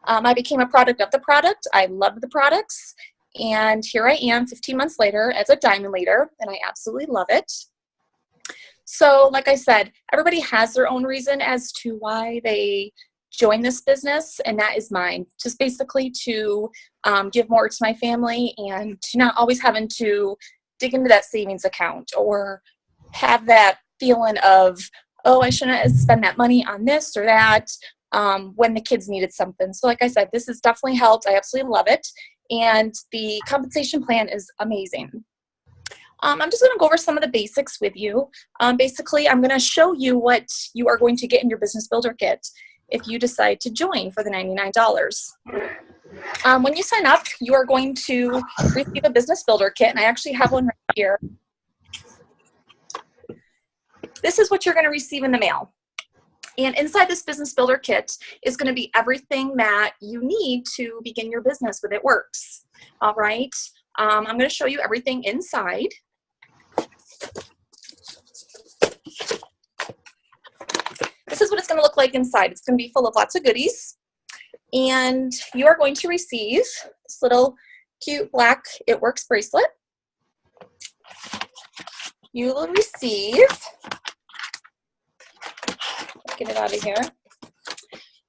I became a product of the product. I loved the products. And here I am 15 months later as a diamond leader, and I absolutely love it. So like I said, everybody has their own reason as to why they join this business, and that is mine. Just basically to give more to my family and to not always having to dig into that savings account or have that feeling of, oh, I shouldn't spend that money on this or that when the kids needed something. So like I said, this has definitely helped. I absolutely love it. And the compensation plan is amazing. I'm just going to go over some of the basics with you. Basically, I'm going to show you what you are going to get in your business builder kit if you decide to join for the $99. When you sign up, you are going to receive a business builder kit, and I actually have one right here. This is what you're going to receive in the mail. And inside this business builder kit is going to be everything that you need to begin your business with It Works. All right. I'm going to show you everything inside. This is what it's going to look like inside. It's going to be full of lots of goodies. And you are going to receive this little cute black It Works bracelet. You will receive, get it out of here.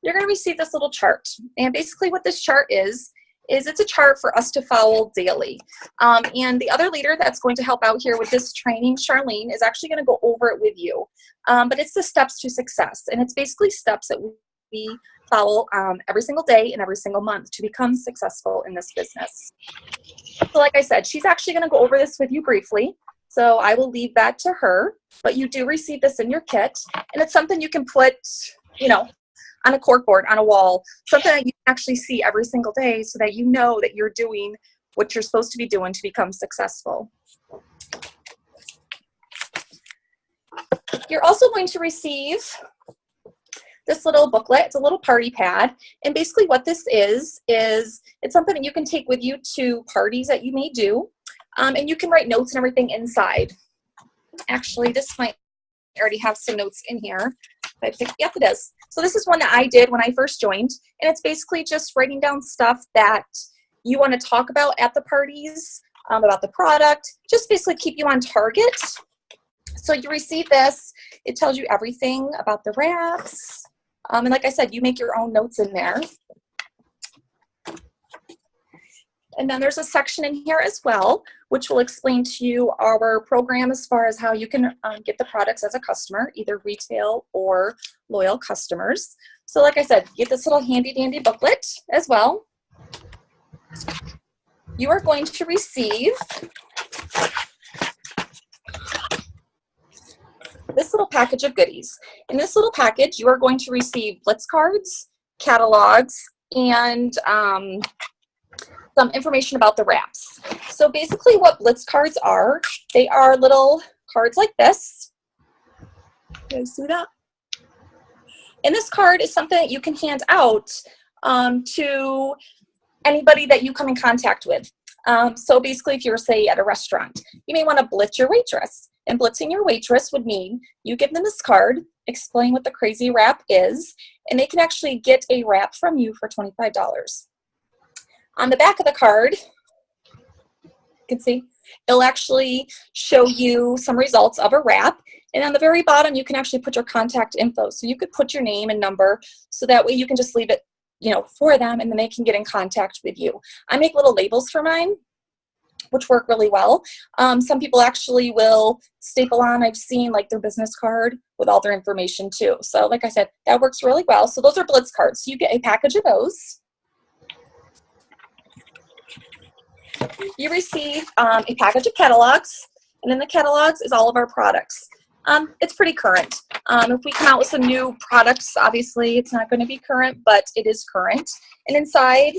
You're going to receive this little chart. And basically what this chart is it's a chart for us to follow daily. And the other leader that's going to help out here with this training, Charlene, is actually going to go over it with you. But it's the steps to success. And it's basically steps that we follow every single day and every single month to become successful in this business. So like I said, she's actually going to go over this with you briefly. So I will leave that to her. But you do receive this in your kit. And it's something you can put, you know, on a corkboard, on a wall, something that you actually see every single day so that you know that you're doing what you're supposed to be doing to become successful. You're also going to receive this little booklet. It's a little party pad. And basically what this is it's something that you can take with you to parties that you may do. And you can write notes and everything inside. Actually, this might already have some notes in here. Yep, it does. So this is one that I did when I first joined. And it's basically just writing down stuff that you want to talk about at the parties, about the product, just basically keep you on target. So you receive this. It tells you everything about the wraps. And like I said, you make your own notes in there. And then there's a section in here as well, which will explain to you our program as far as how you can get the products as a customer, either retail or loyal customers. So like I said, get this little handy dandy booklet as well. You are going to receive this little package of goodies. In this little package, you are going to receive Blitz cards, catalogs, and some information about the wraps. So basically what Blitz cards are, they are little cards like this. You guys see that? And this card is something that you can hand out to anybody that you come in contact with. So basically if you're, say, at a restaurant, you may want to blitz your waitress. And blitzing your waitress would mean you give them this card, explain what the crazy wrap is, and they can actually get a wrap from you for $25. On the back of the card, you can see, it'll actually show you some results of a wrap. And on the very bottom, you can actually put your contact info. So you could put your name and number, so that way you can just leave it, you know, for them, and then they can get in contact with you. I make little labels for mine, which work really well. Some people actually will staple on, I've seen, like their business card with all their information too. So like I said, that works really well. So those are Blitz cards. So you get a package of those. You receive a package of catalogs, and in the catalogs is all of our products. It's pretty current. If we come out with some new products, obviously it's not going to be current, but it is current. And inside,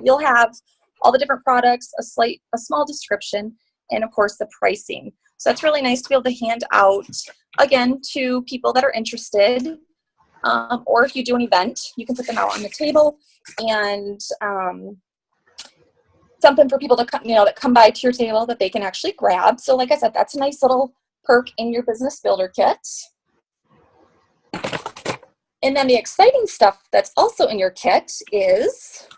you'll have all the different products, a small description, and of course the pricing. So that's really nice to be able to hand out, again, to people that are interested. Or if you do an event, you can put them out on the table, and something for people to come, you know, that come by to your table that they can actually grab. So like I said, that's a nice little perk in your business builder kit. And then the exciting stuff that's also in your kit is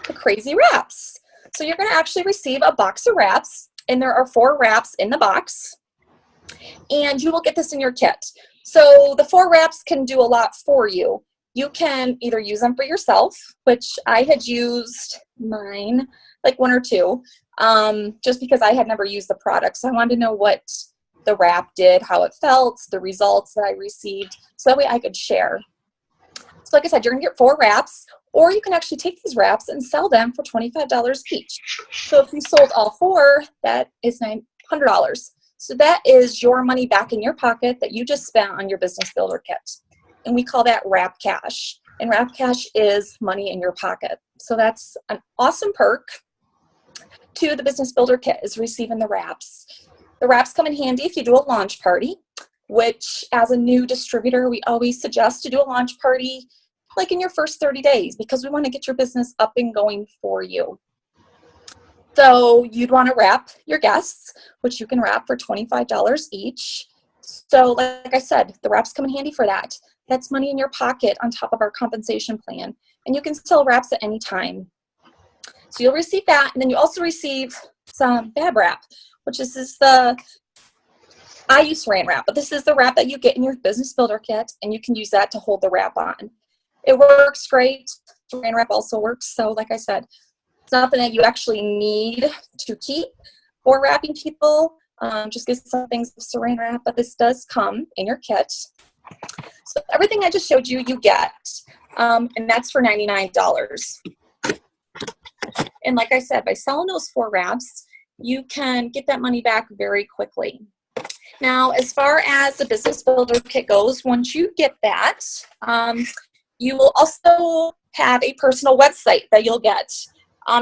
the crazy wraps. So you're going to actually receive a box of wraps, and there are 4 wraps in the box, and you will get this in your kit. So the 4 wraps can do a lot for you. You can either use them for yourself, which I had used mine, like 1 or 2, just because I had never used the product. So I wanted to know what the wrap did, how it felt, the results that I received, so that way I could share. So like I said, you're going to get 4 wraps, or you can actually take these wraps and sell them for $25 each. So if you sold all 4, that is $900. So that is your money back in your pocket that you just spent on your business builder kit. And we call that wrap cash. And wrap cash is money in your pocket. So that's an awesome perk to the business builder kit, is receiving the wraps. The wraps come in handy if you do a launch party, which as a new distributor, we always suggest to do a launch party like in your first 30 days, because we want to get your business up and going for you. So you'd want to wrap your guests, which you can wrap for $25 each. So like I said, the wraps come in handy for that. That's money in your pocket on top of our compensation plan. And you can sell wraps at any time. So you'll receive that, and then you also receive some fab wrap, which is I use saran wrap, but this is the wrap that you get in your business builder kit, and you can use that to hold the wrap on. It works great. Saran wrap also works. So like I said, it's nothing that you actually need to keep for wrapping people. Just get some things of saran wrap, but this does come in your kit. So everything I just showed you, you get, and that's for $99. And like I said, by selling those 4 wraps, you can get that money back very quickly. Now, as far as the business builder kit goes, once you get that, you will also have a personal website that you'll get.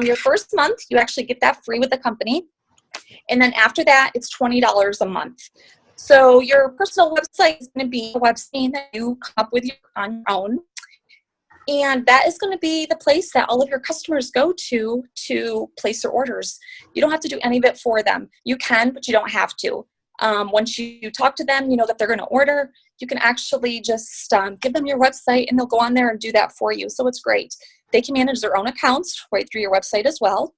Your first month, you actually get that free with the company. And then after that, it's $20 a month. So your personal website is going to be a website that you come up with on your own. And that is going to be the place that all of your customers go to place their orders. You don't have to do any of it for them. You can, but you don't have to. Once you talk to them, you know that they're going to order. You can actually just give them your website, and they'll go on there and do that for you. So it's great. They can manage their own accounts right through your website as well,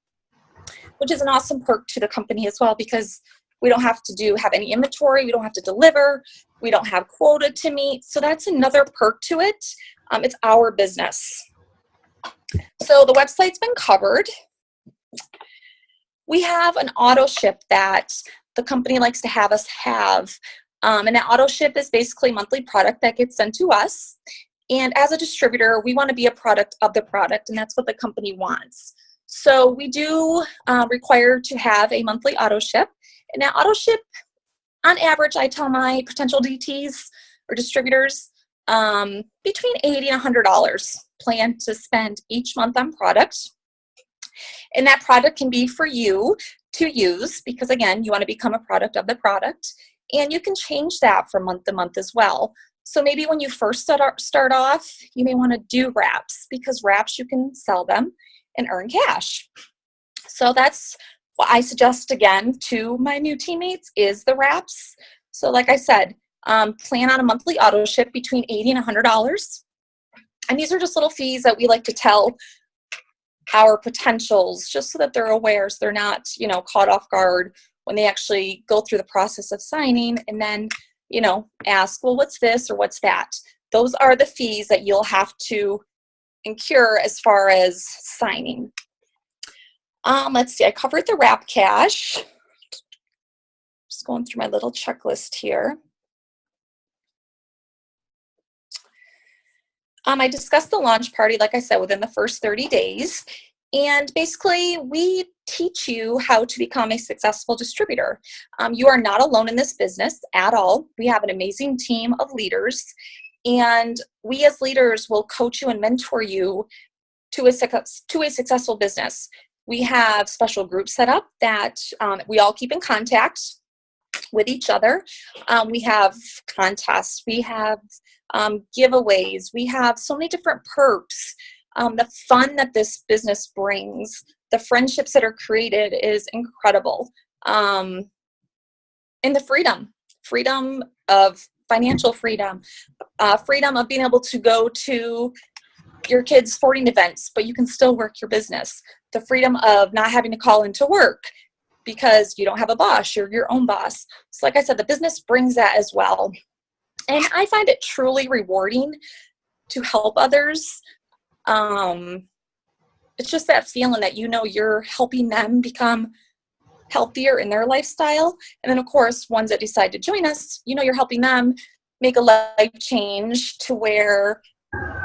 which is an awesome perk to the company as well, because we don't have to have any inventory. We don't have to deliver. We don't have quota to meet. So that's another perk to it. It's our business. So the website's been covered. We have an auto ship that the company likes to have us have. And that auto ship is basically monthly product that gets sent to us. And as a distributor, we want to be a product of the product, and that's what the company wants. So we do require to have a monthly auto ship. And that auto ship, on average, I tell my potential DTs or distributors, between $80 and $100 plan to spend each month on product. And that product can be for you to use, because again, you want to become a product of the product. And you can change that from month to month as well. So maybe when you first start off, you may want to do wraps, because wraps, you can sell them and earn cash. So that's what I suggest again to my new teammates, is the wraps. So like I said, plan on a monthly auto ship between $80 and $100. And these are just little fees that we like to tell our potentials, just so that they're aware, so they're not, caught off guard when they actually go through the process of signing and then, ask, well, what's this or what's that? Those are the fees that you'll have to incur as far as signing. Let's see, I covered the wrap cash. Just going through my little checklist here. I discussed the launch party, like I said, within the first 30 days. And basically, we teach you how to become a successful distributor. You are not alone in this business at all. We have an amazing team of leaders. And we as leaders will coach you and mentor you to a successful business. We have special groups set up that we all keep in contact with each other. We have contests. We have giveaways. We have so many different perks. The fun that this business brings, the friendships that are created is incredible. And the freedom of financial freedom, freedom of being able to go to your kids' sporting events, but you can still work your business. The freedom of not having to call into work because you don't have a boss, you're your own boss. So like I said, the business brings that as well. And I find it truly rewarding to help others. It's just that feeling that you're helping them become healthier in their lifestyle. And then of course, ones that decide to join us, you're helping them make a life change to where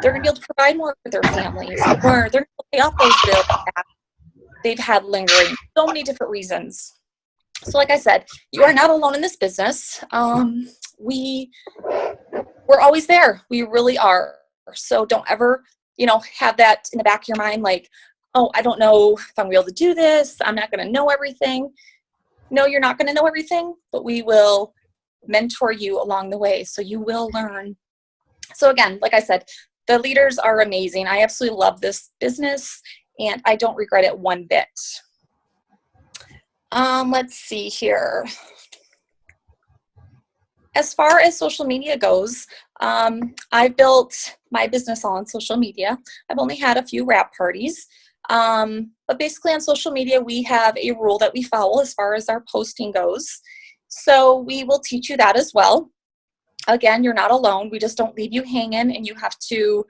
they're going to be able to provide more for their families, or they're going to pay off those bills that they've had lingering. So many different reasons. So like I said, you are not alone in this business. We're always there. We really are. So don't ever, have that in the back of your mind, like, oh, I don't know if I'm able to do this. I'm not going to know everything. No, you're not going to know everything, but we will mentor you along the way. So you will learn. So again, like I said, the leaders are amazing. I absolutely love this business and I don't regret it one bit. Let's see here. As far as social media goes, I've built my business all on social media. I've only had a few wrap parties. But basically on social media, we have a rule that we follow as far as our posting goes. So we will teach you that as well. Again, you're not alone. We just don't leave you hanging and you have to,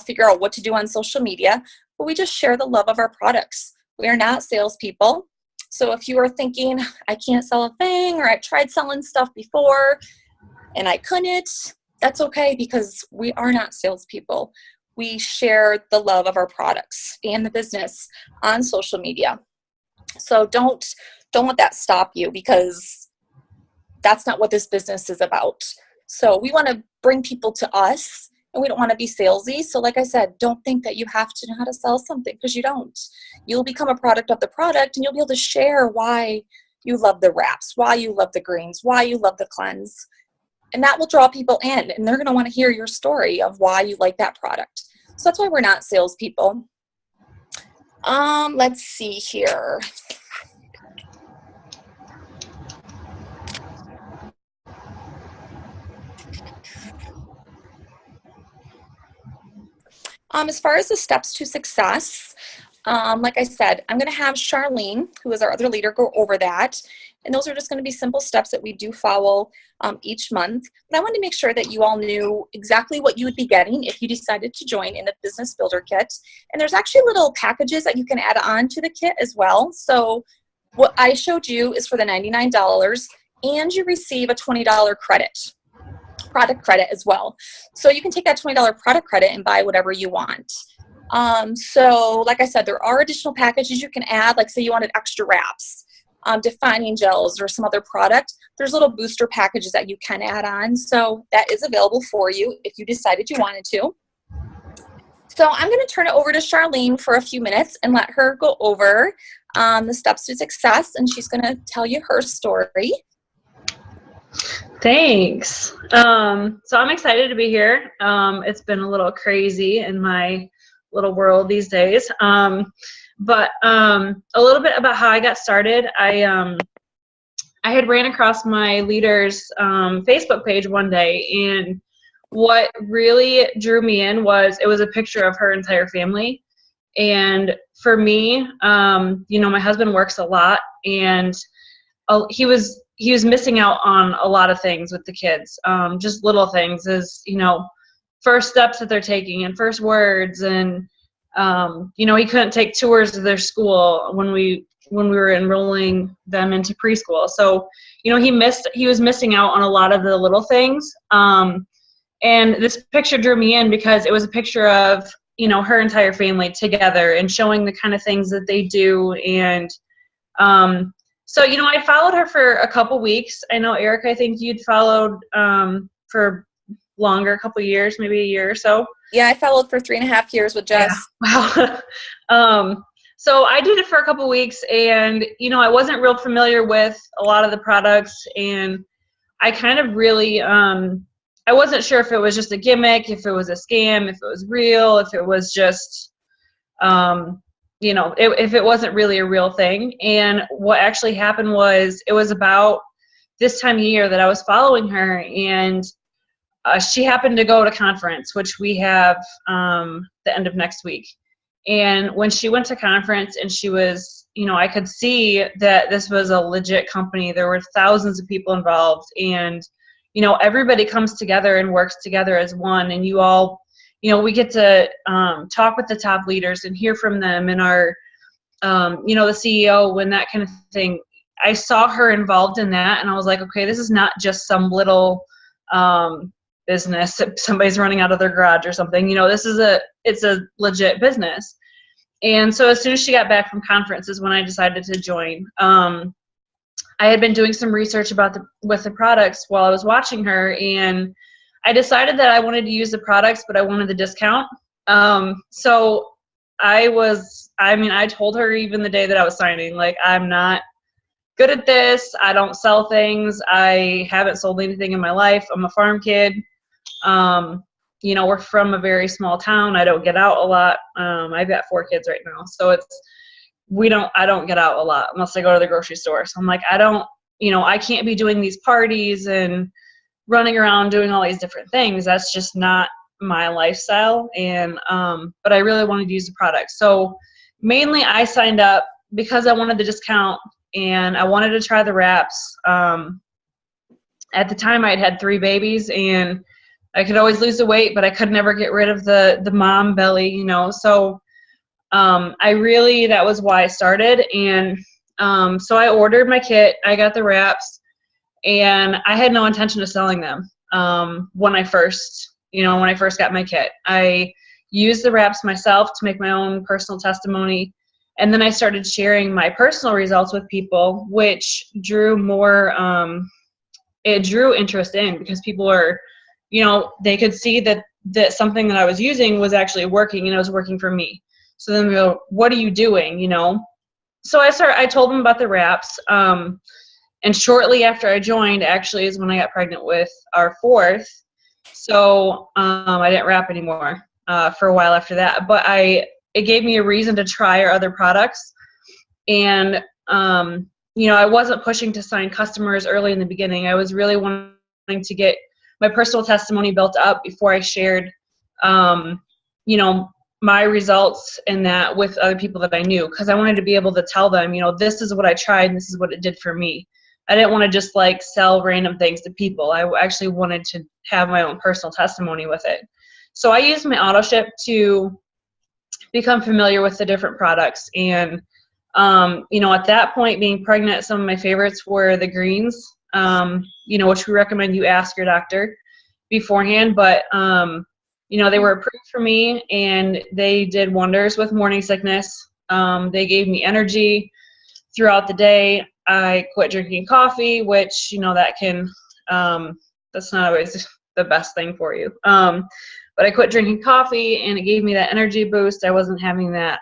figure out what to do on social media. But we just share the love of our products. We are not salespeople. So if you are thinking, I can't sell a thing, or I tried selling stuff before and I couldn't, that's okay, because we are not salespeople. We share the love of our products and the business on social media. So don't let that stop you, because that's not what this business is about. So we want to bring people to us, and we don't want to be salesy. So like I said, don't think that you have to know how to sell something, because you don't. You'll become a product of the product, and you'll be able to share why you love the wraps, why you love the greens, why you love the cleanse. And that will draw people in, and they're going to want to hear your story of why you like that product. So that's why we're not salespeople. Let's see here. As far as the steps to success, like I said, I'm going to have Charlene, who is our other leader, go over that. And those are just going to be simple steps that we do follow each month. But I wanted to make sure that you all knew exactly what you would be getting if you decided to join in the Business Builder Kit. And there's actually little packages that you can add on to the kit as well. So what I showed you is for the $99, and you receive a $20 product credit as well. So you can take that $20 product credit and buy whatever you want. So like I said, there are additional packages you can add, like say you wanted extra wraps, defining gels, or some other product. There's little booster packages that you can add on. So that is available for you if you decided you wanted to. So I'm going to turn it over to Charlene for a few minutes and let her go over the steps to success, and she's going to tell you her story. Thanks. So I'm excited to be here. It's been a little crazy in my little world these days. But a little bit about how I got started. I had ran across my leader's Facebook page one day, and what really drew me in was it was a picture of her entire family. And for me, my husband works a lot, and he was missing out on a lot of things with the kids, just little things as, first steps that they're taking and first words. And, he couldn't take tours of their school when we were enrolling them into preschool. So, he was missing out on a lot of the little things. And this picture drew me in because it was a picture of, her entire family together and showing the kind of things that they do. And, so, I followed her for a couple weeks. I know, Eric, I think you'd followed for longer, a couple years, maybe a year or so. Yeah, I followed for 3.5 years with Jess. Yeah. Wow. So I did it for a couple weeks, and, I wasn't real familiar with a lot of the products, and I kind of really, I wasn't sure if it was just a gimmick, if it was a scam, if it was real, if it was just, if it wasn't really a real thing. And what actually happened was, it was about this time of year that I was following her, and she happened to go to conference, which we have the end of next week. And when she went to conference and she was, I could see that this was a legit company. There were thousands of people involved, and, everybody comes together and works together as one. And you all, we get to talk with the top leaders and hear from them, and our, the CEO and that kind of thing. I saw her involved in that, and I was like, okay, this is not just some little business that somebody's running out of their garage or something. It's a legit business. And so as soon as she got back from conference is when I decided to join. I had been doing some research with the products while I was watching her, and I decided that I wanted to use the products, but I wanted the discount. So I told her even the day that I was signing, like, I'm not good at this. I don't sell things. I haven't sold anything in my life. I'm a farm kid. We're from a very small town. I don't get out a lot. I've got 4 kids right now. So I don't get out a lot unless I go to the grocery store. So I'm like, I can't be doing these parties and running around doing all these different things. That's just not my lifestyle. And, but I really wanted to use the product. So mainly I signed up because I wanted the discount and I wanted to try the wraps. At the time I had 3 babies, and I could always lose the weight, but I could never get rid of the mom belly, So that was why I started. And so I ordered my kit. I got the wraps, and I had no intention of selling them when I first got my kit. I used the wraps myself to make my own personal testimony. And then I started sharing my personal results with people, which drew more, it drew interest in, because people were, they could see that something that I was using was actually working, and it was working for me. So then we go, what are you doing, So I told them about the wraps. And shortly after I joined, actually, is when I got pregnant with our 4th. So I didn't wrap anymore for a while after that. But it gave me a reason to try our other products. And, I wasn't pushing to sign customers early in the beginning. I was really wanting to get my personal testimony built up before I shared, my results and that with other people that I knew, because I wanted to be able to tell them, this is what I tried and this is what it did for me. I didn't want to just sell random things to people. I actually wanted to have my own personal testimony with it. So I used my auto ship to become familiar with the different products. And, at that point, being pregnant, some of my favorites were the greens, which we recommend you ask your doctor beforehand. But, they were approved for me, and they did wonders with morning sickness. They gave me energy throughout the day. I quit drinking coffee, which, that can, that's not always the best thing for you. But I quit drinking coffee, and it gave me that energy boost. I wasn't having that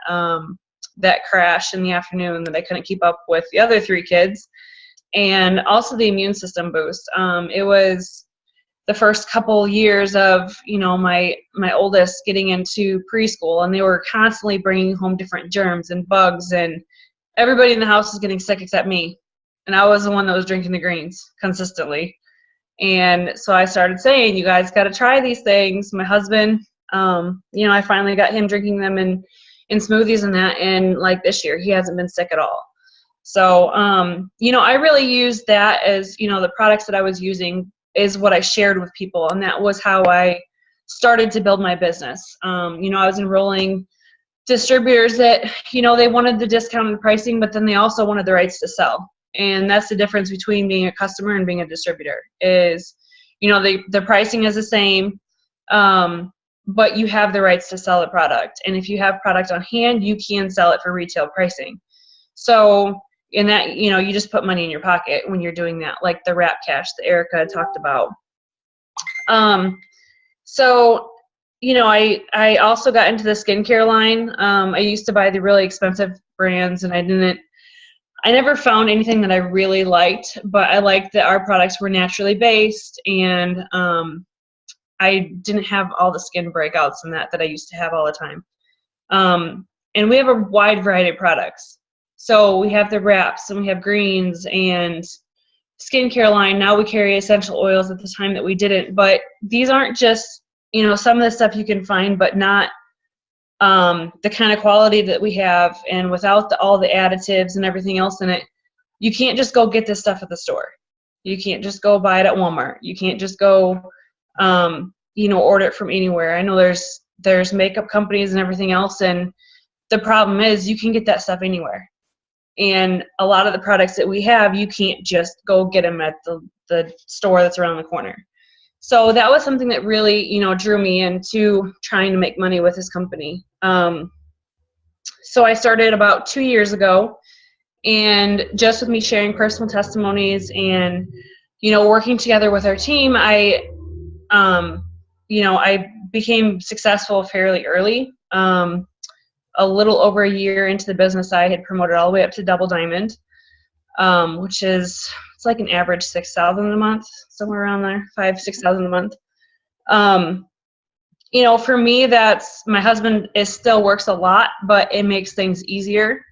crash in the afternoon that I couldn't keep up with the other 3 kids. And also the immune system boost. It was the first couple years of, my oldest getting into preschool, and they were constantly bringing home different germs and bugs, and everybody in the house was getting sick except me. And I was the one that was drinking the greens consistently. And so I started saying, you guys got to try these things. My husband, I finally got him drinking them in smoothies and that. And this year, he hasn't been sick at all. So, I really used that as, the products that I was using is what I shared with people. And that was how I started to build my business. I was enrolling distributors that, they wanted the discounted pricing, but then they also wanted the rights to sell. And that's the difference between being a customer and being a distributor is, the pricing is the same, but you have the rights to sell the product. And if you have product on hand, you can sell it for retail pricing. So in that, you just put money in your pocket when you're doing that, like the wrap cash that Erica talked about. So, I also got into the skincare line. I used to buy the really expensive brands, and I never found anything that I really liked, but I liked that our products were naturally based, and I didn't have all the skin breakouts and that I used to have all the time. And we have a wide variety of products. So we have the wraps, and we have greens, and skincare line. Now we carry essential oils at the time that we didn't. But these aren't just, you know, some of the stuff you can find, but not the kind of quality that we have. And without all the additives and everything else in it, you can't just go get this stuff at the store. You can't just go buy it at Walmart. You can't just go, you know, order it from anywhere. I know there's makeup companies and everything else, and the problem is you can get that stuff anywhere. And a lot of the products that we have, you can't just go get them at the store that's around the corner. So that was something that really, you know, drew me into trying to make money with this company. So I started about 2 years ago, and just with me sharing personal testimonies and, you know, working together with our team, you know, I became successful fairly early. A little over a year into the business, I had promoted all the way up to double diamond, which is, it's like an average $6,000 a month, somewhere around there, $5,000-6,000 a month. You know, for me, that's, my husband still works a lot, but it makes things easier.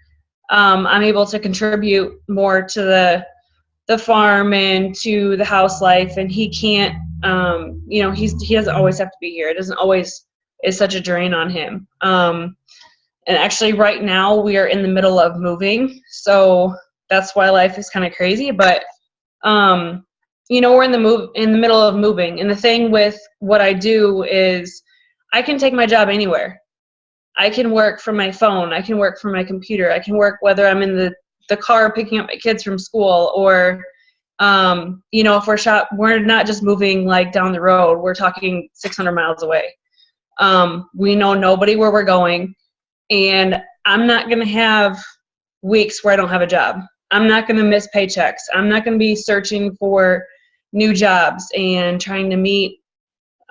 I'm able to contribute more to the farm and to the house life, and he can't, you know, he doesn't always have to be here. It doesn't always is such a drain on him. And actually right now we are in the middle of moving, so that's why life is kind of crazy. But you know, we're in the middle of moving, and the thing with what I do is I can take my job anywhere. I can work from my phone. I can work from my computer. I can work whether I'm in the car picking up my kids from school, or you know, if we're not just moving like down the road. We're talking 600 miles away. We know nobody where we're going. And I'm not going to have weeks where I don't have a job. I'm not going to miss paychecks. I'm not going to be searching for new jobs and trying to meet,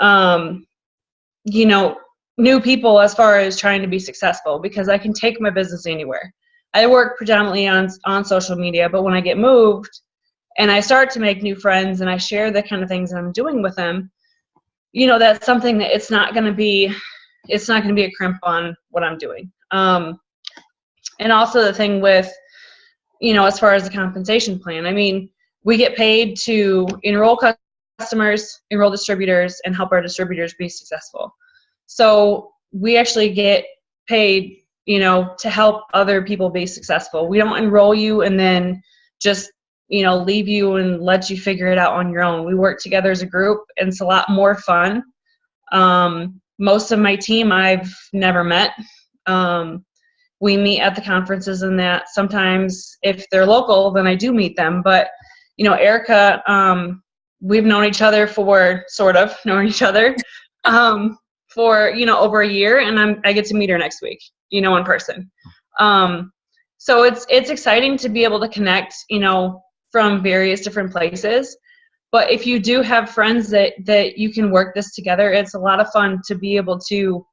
you know, new people as far as trying to be successful, because I can take my business anywhere. I work predominantly on social media, but when I get moved and I start to make new friends and I share the kind of things that I'm doing with them, you know, that's something that it's not going to be a crimp on what I'm doing. And also the thing with, you know, as far as the compensation plan, I mean, we get paid to enroll customers, enroll distributors, and help our distributors be successful. So we actually get paid, you know, to help other people be successful. We don't enroll you and then just, you know, leave you and let you figure it out on your own. We work together as a group, and it's a lot more fun. Most of my team I've never met. We meet at the conferences, and that sometimes if they're local, then I do meet them. But, you know, Erica, we've known each other for you know, over a year, and I get to meet her next week, you know, in person. So it's exciting to be able to connect, you know, from various different places. But if you do have friends that you can work this together, it's a lot of fun to be able to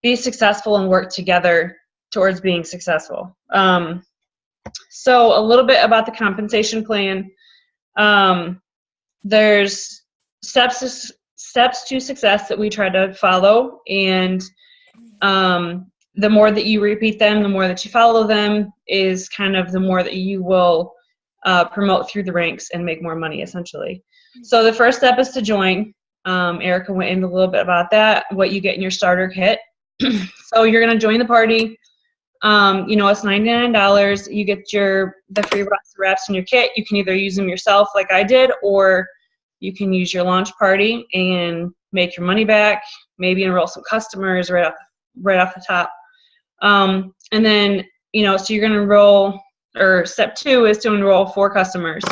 be successful and work together towards being successful. So a little bit about the compensation plan. There's steps to success that we try to follow, and the more that you repeat them, the more that you follow them, is kind of the more that you will promote through the ranks and make more money, essentially. So the first step is to join. Erica went into a little bit about that, what you get in your starter kit. So you're going to join the party. You know, it's $99. You get the free wraps in your kit. You can either use them yourself like I did, or you can use your launch party and make your money back, maybe enroll some customers right off the top. And then, you know, so you're going to enroll, or step 2 is to enroll 4 customers.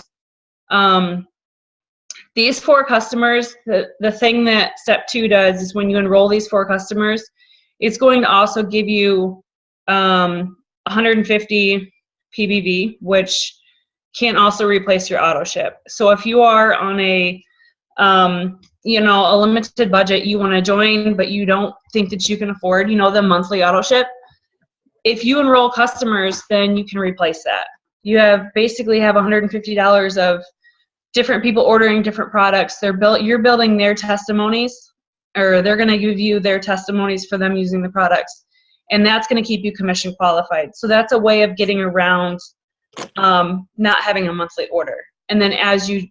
These 4 customers, the thing that step 2 does is when you enroll these 4 customers, it's going to also give you 150 PBV, which can also replace your auto ship. So if you are on a you know, a limited budget, you want to join, but you don't think that you can afford, you know, the monthly auto ship, if you enroll customers, then you can replace that. You basically have $150 of different people ordering different products. You're building their testimonies, or they're going to give you their testimonies for them using the products, and that's going to keep you commission qualified. So that's a way of getting around not having a monthly order. And then as you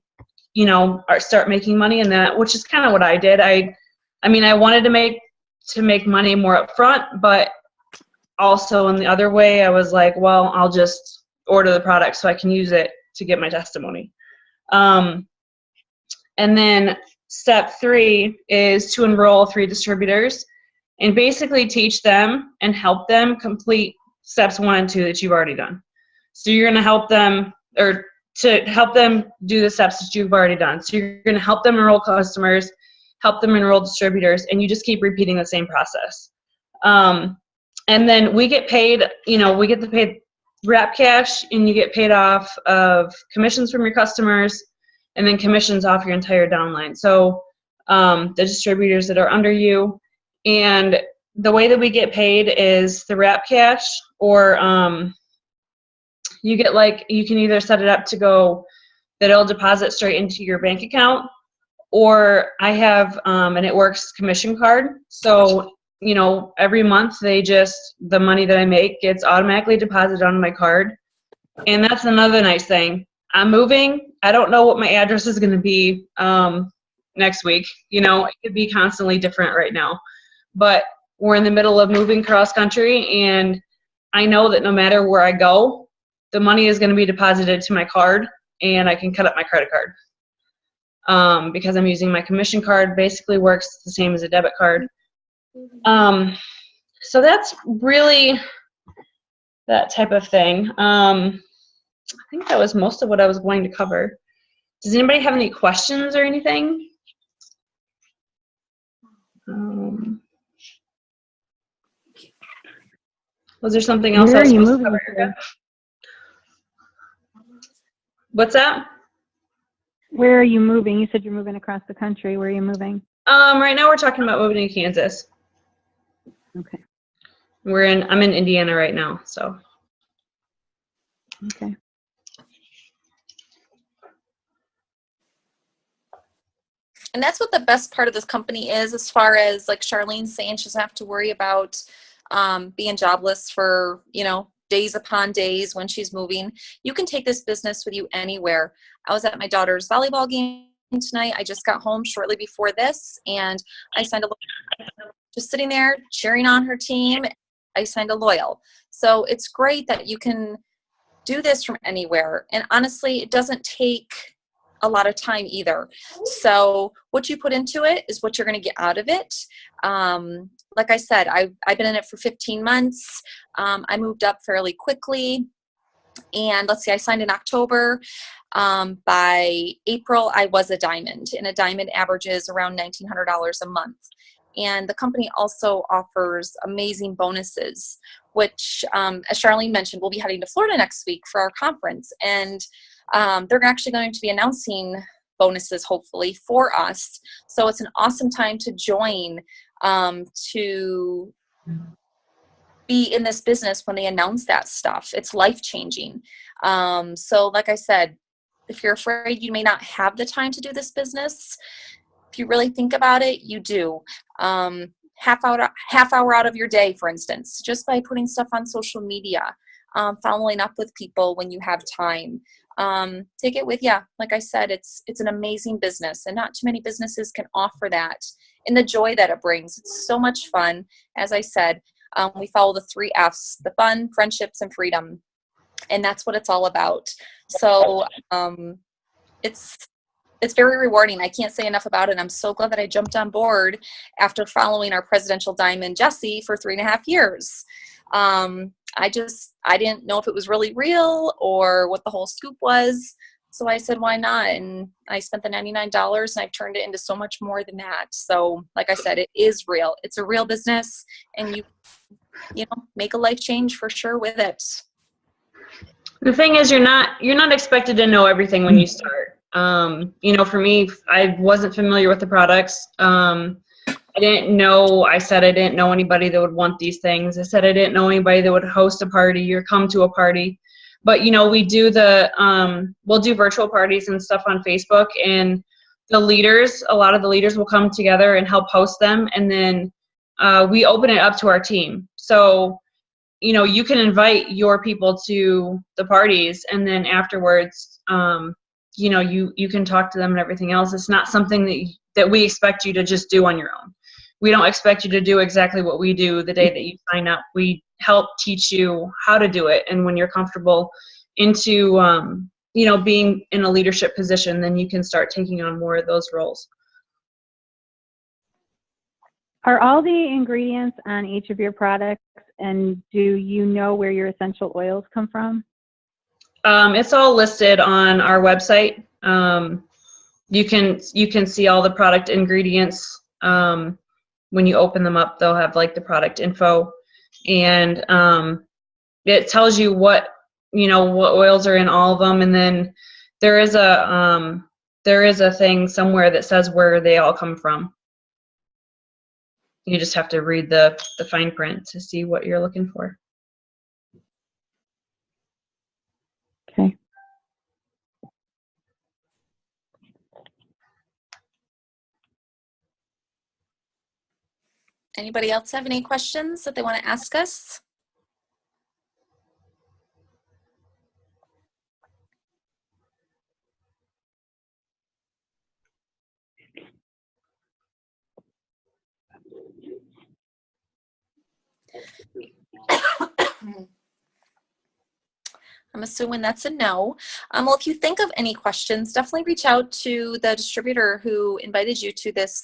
start making money in that, which is kind of what I did. I wanted to make money more up front, but also in the other way, I was like, well, I'll just order the product so I can use it to get my testimony. And then step 3 is to enroll 3 distributors and basically teach them and help them complete steps 1 and 2 that you've already done. So you're going to help them, or to help them do the steps that you've already done. So you're going to help them enroll customers, help them enroll distributors, and you just keep repeating the same process. And then we get paid, we get to pay wrap cash, and you get paid off of commissions from your customers, and then commissions off your entire downline. So the distributors that are under you. And the way that we get paid is the wrap cash, or you can either set it up to go that it'll deposit straight into your bank account, or I have an It Works commission card. So, every month the money that I make gets automatically deposited on my card. And that's another nice thing. I'm moving. I don't know what my address is going to be next week. It could be constantly different right now. But we're in the middle of moving cross country, and I know that no matter where I go, the money is going to be deposited to my card, and I can cut up my credit card. Because I'm using my commission card, basically works the same as a debit card. So that's really that type of thing. I think that was most of what I was going to cover. Does anybody have any questions or anything? Was there something else I was supposed to cover, Erica? What's that? Where are you moving? You said you're moving across the country. Where are you moving? Right now we're talking about moving to Kansas. Okay. I'm in Indiana right now, so. Okay. And that's what the best part of this company is, as far as like Charlene's saying, she doesn't have to worry about being jobless for, days upon days when she's moving. You can take this business with you anywhere. I was at my daughter's volleyball game tonight. I just got home shortly before this, and I signed just sitting there cheering on her team. I signed a loyal. So it's great that you can do this from anywhere. And honestly, it doesn't take a lot of time either. So what you put into it is what you're going to get out of it. Like I said, I've been in it for 15 months. I moved up fairly quickly. And let's see, I signed in October. By April, I was a diamond, and a diamond averages around $1,900 a month. And the company also offers amazing bonuses, which, as Charlene mentioned, we'll be heading to Florida next week for our conference. And they're actually going to be announcing bonuses, hopefully, for us. So it's an awesome time to join, to be in this business when they announce that stuff. It's life-changing. So like I said, if you're afraid you may not have the time to do this business, if you really think about it, you do. Half hour out of your day, for instance, just by putting stuff on social media, following up with people when you have time. Take it with you. Like I said, it's an amazing business, and not too many businesses can offer that, and the joy that it brings. It's so much fun. As I said, we follow the 3 F's: the fun, friendships, and freedom. And that's what it's all about. So it's very rewarding. I can't say enough about it. I'm so glad that I jumped on board after following our presidential diamond, Jessie, for 3.5 years. I didn't know if it was really real or what the whole scoop was. So I said, why not? And I spent the $99, and I've turned it into so much more than that. So like I said, it is real. It's a real business, and you make a life change for sure with it. The thing is, you're not expected to know everything when you start. For me, I wasn't familiar with the products. I didn't know anybody that would want these things. I said I didn't know anybody that would host a party or come to a party. But, we do we'll do virtual parties and stuff on Facebook, and a lot of the leaders will come together and help host them. And then we open it up to our team. So you can invite your people to the parties, and then afterwards, you can talk to them and everything else. It's not something that we expect you to just do on your own. We don't expect you to do exactly what we do the day that you sign up. We help teach you how to do it, and when you're comfortable into being in a leadership position, then you can start taking on more of those roles. Are all the ingredients on each of your products, and do you know where your essential oils come from? It's all listed on our website. You can see all the product ingredients. When you open them up, they'll have like the product info, and it tells you what oils are in all of them. And then there is a thing somewhere that says where they all come from. You just have to read the fine print to see what you're looking for. Okay. Anybody else have any questions that they want to ask us? I'm assuming that's a no. Well, if you think of any questions, definitely reach out to the distributor who invited you to this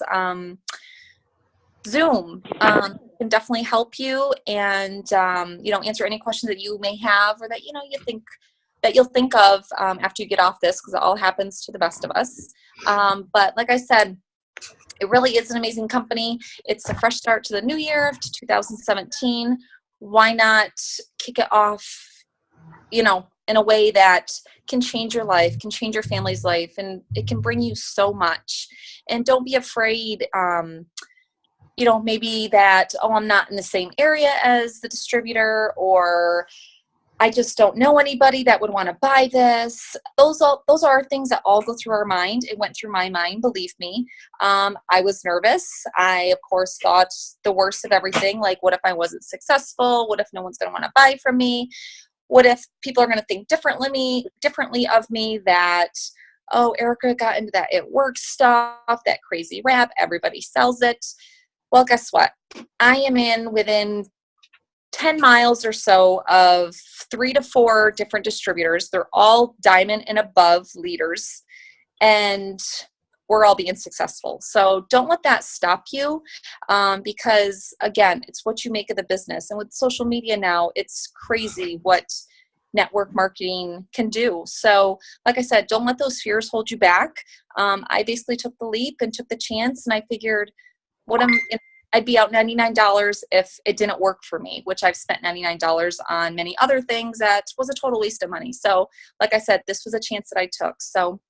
Zoom. Can definitely help you and answer any questions that you may have, or that you'll think of after you get off this, because it all happens to the best of us. But like I said, it really is an amazing company. It's a fresh start to the new year, to 2017. Why not kick it off, in a way that can change your life, can change your family's life, and it can bring you so much. And don't be afraid, maybe that, I'm not in the same area as the distributor, or I just don't know anybody that would want to buy this. Those are things that all go through our mind. It went through my mind, believe me. I was nervous. I, of course, thought the worst of everything. Like, what if I wasn't successful? What if no one's going to want to buy from me? What if people are going to think differently of me, that, oh, Erica got into that It Works stuff, that crazy wrap, everybody sells it. Well, guess what? I am within 10 miles or so of 3 to 4 different distributors. They're all diamond and above leaders, and we're all being successful. So don't let that stop you, because again, it's what you make of the business. And with social media now, it's crazy what network marketing can do. So like I said, don't let those fears hold you back. I basically took the leap and took the chance, and I figured I'd be out $99 if it didn't work for me, which I've spent $99 on many other things that was a total waste of money. So like I said, this was a chance that I took. So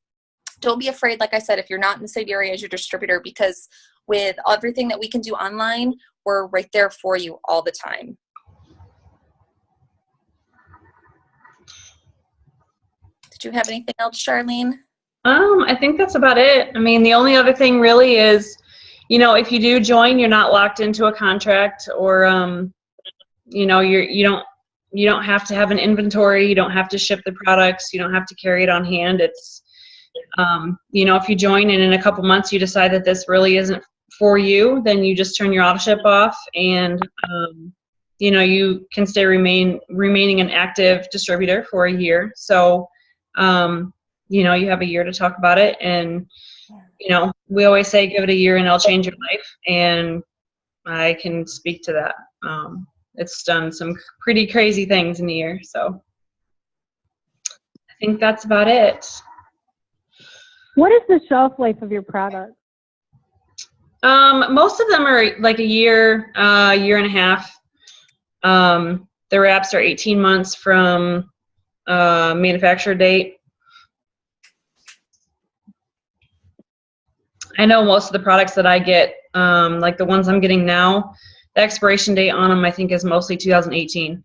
don't be afraid, like I said, if you're not in the same area as your distributor, because with everything that we can do online, we're right there for you all the time. Did you have anything else, Charlene? I think that's about it. I mean, the only other thing really is, if you do join, you're not locked into a contract, or you don't have to have an inventory. You don't have to ship the products. You don't have to carry it on hand. It's if you join and in a couple months you decide that this really isn't for you, then you just turn your auto ship off, and you can remaining an active distributor for a year. So you have a year to talk about it, and we always say give it a year and it'll change your life, and I can speak to that. It's done some pretty crazy things in a year, so I think that's about it. What is the shelf life of your product? Most of them are like a year, year and a half. The wraps are 18 months from manufacturer date. I know most of the products that I get, like the ones I'm getting now, the expiration date on them I think is mostly 2018.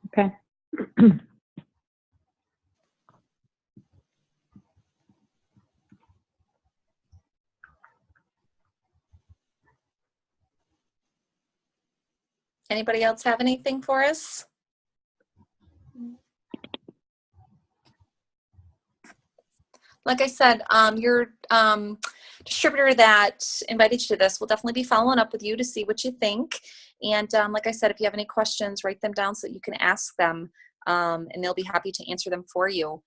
Okay. Anybody else have anything for us? Like I said, your distributor that invited you to this will definitely be following up with you to see what you think. And like I said, if you have any questions, write them down so that you can ask them, and they'll be happy to answer them for you.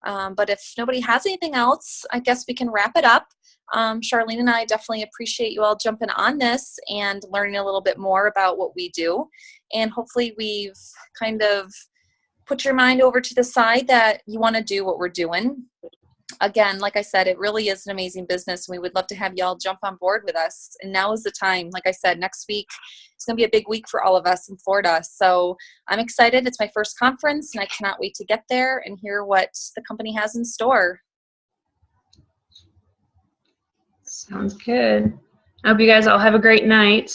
But if nobody has anything else, I guess we can wrap it up. Charlene and I definitely appreciate you all jumping on this and learning a little bit more about what we do. And hopefully we've kind of put your mind over to the side that you want to do what we're doing. Again, like I said, it really is an amazing business. And we would love to have y'all jump on board with us. And now is the time. Like I said, next week, it's going to be a big week for all of us in Florida. So I'm excited. It's my first conference, and I cannot wait to get there and hear what the company has in store. Sounds good. I hope you guys all have a great night.